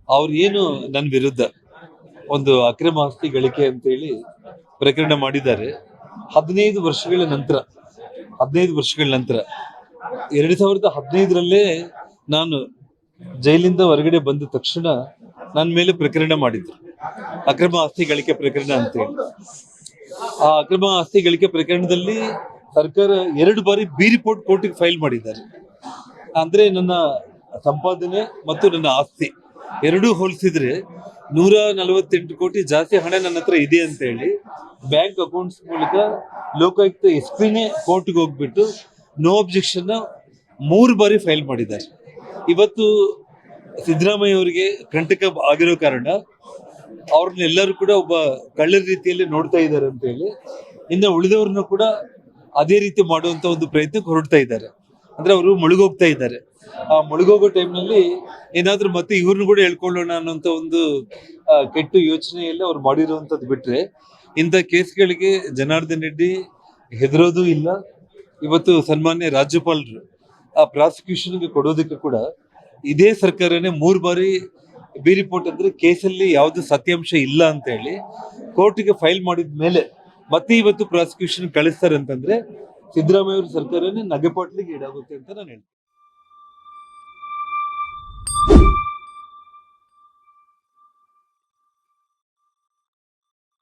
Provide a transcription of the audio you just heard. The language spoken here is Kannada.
ಅವ್ರು ಏನು ನನ್ನ ವಿರುದ್ಧ ಒಂದು ಅಕ್ರಮ ಆಸ್ತಿ ಗಳಿಕೆ ಅಂತೇಳಿ ಪ್ರಕರಣ ಮಾಡಿದ್ದಾರೆ. 15 ವರ್ಷಗಳ ನಂತರ 2015ರಲ್ಲೇ ನಾನು ಜೈಲಿಂದ ಹೊರಗಡೆ ಬಂದ ತಕ್ಷಣ ನನ್ನ ಮೇಲೆ ಪ್ರಕರಣ ಮಾಡಿದ್ರು, ಅಕ್ರಮ ಆಸ್ತಿ ಗಳಿಕೆ ಪ್ರಕರಣ ಅಂತೇಳಿ. ಆ ಅಕ್ರಮ ಆಸ್ತಿ ಗಳಿಕೆ ಪ್ರಕರಣದಲ್ಲಿ ಸರ್ಕಾರ 2 ಬಾರಿ ಬಿ ರಿಪೋರ್ಟ್ ಕೋರ್ಟಿಗೆ ಫೈಲ್ ಮಾಡಿದ್ದಾರೆ. ಅಂದ್ರೆ ನನ್ನ ಸಂಪಾದನೆ ಮತ್ತು ನನ್ನ ಆಸ್ತಿ ಎರಡೂ ಹೋಲಿಸಿದ್ರೆ 148 ಕೋಟಿ ಜಾಸ್ತಿ ಹಣ ನನ್ನ ಹತ್ರ ಇದೆ ಅಂತ ಹೇಳಿ ಬ್ಯಾಂಕ್ ಅಕೌಂಟ್ಸ್ ಮೂಲಕ ಲೋಕಾಯುಕ್ತ ಎಸ್ಪಿನೇ ಕೋರ್ಟ್ಗೆ ಹೋಗ್ಬಿಟ್ಟು ನೋ ಅಬ್ಜೆಕ್ಷನ್ 3 ಬಾರಿ ಫೈಲ್ ಮಾಡಿದ್ದಾರೆ. ಇವತ್ತು ಸಿದ್ದರಾಮಯ್ಯ ಅವರಿಗೆ ಕಂಟಕ ಆಗಿರೋ ಕಾರಣ ಅವ್ರನ್ನೆಲ್ಲರೂ ಕೂಡ ಒಬ್ಬ ಕಳ್ಳರ ರೀತಿಯಲ್ಲಿ ನೋಡ್ತಾ ಇದ್ದಾರೆ ಅಂತ ಹೇಳಿ ಇನ್ನು ಉಳಿದವ್ರನ್ನ ಕೂಡ ಅದೇ ರೀತಿ ಮಾಡುವಂತ ಒಂದು ಪ್ರಯತ್ನಕ್ಕೆ ಹೊರಡ್ತಾ ಇದ್ದಾರೆ. ಅಂದ್ರೆ ಅವರು ಮುಳುಗೋಗ್ತಾ ಇದ್ದಾರೆ. ಆ ಮುಳುಗೋಗೋ ಟೈಮ್ನಲ್ಲಿ ಏನಾದ್ರೂ ಮತ್ತೆ ಇವ್ರನ್ನ ಕೂಡ ಹೇಳ್ಕೊಳ್ಳೋಣ ಅನ್ನೋಂಥ ಒಂದು ಕೆಟ್ಟ ಯೋಚನೆಯಲ್ಲಿ ಅವ್ರು ಮಾಡಿರುವಂತದ್ದು ಬಿಟ್ರೆ ಇಂಥ ಕೇಸ್ಗಳಿಗೆ ಜನಾರ್ದನ್ ರೆಡ್ಡಿ ಹೆದರೋದು ಇಲ್ಲ. ಇವತ್ತು ಸನ್ಮಾನ್ಯ ರಾಜ್ಯಪಾಲರು ಆ ಪ್ರಾಸಿಕ್ಯೂಷನ್ಗೆ ಕೊಡೋದಕ್ಕೆ ಕೂಡ ಇದೇ ಸರ್ಕಾರನೇ 3 ಬಾರಿ ಬಿ ರಿಪೋರ್ಟ್ ಅಂದ್ರೆ ಕೇಸಲ್ಲಿ ಯಾವ್ದು ಸತ್ಯಾಂಶ ಇಲ್ಲ ಅಂತ ಹೇಳಿ ಕೋರ್ಟ್ಗೆ ಫೈಲ್ ಮಾಡಿದ ಮೇಲೆ ಮತ್ತೆ ಇವತ್ತು ಪ್ರಾಸಿಕ್ಯೂಷನ್ ಕಳಿಸ್ತಾರೆ ಅಂತಂದ್ರೆ ಸಿದ್ದರಾಮಯ್ಯ ಅವ್ರ ಸರ್ಕಾರನೇ ನಗೆಪಾಟ್ಲಿಗೆ ಈಡಾಗುತ್ತೆ ಅಂತ ನಾನು ಹೇಳ್ತೀನಿ.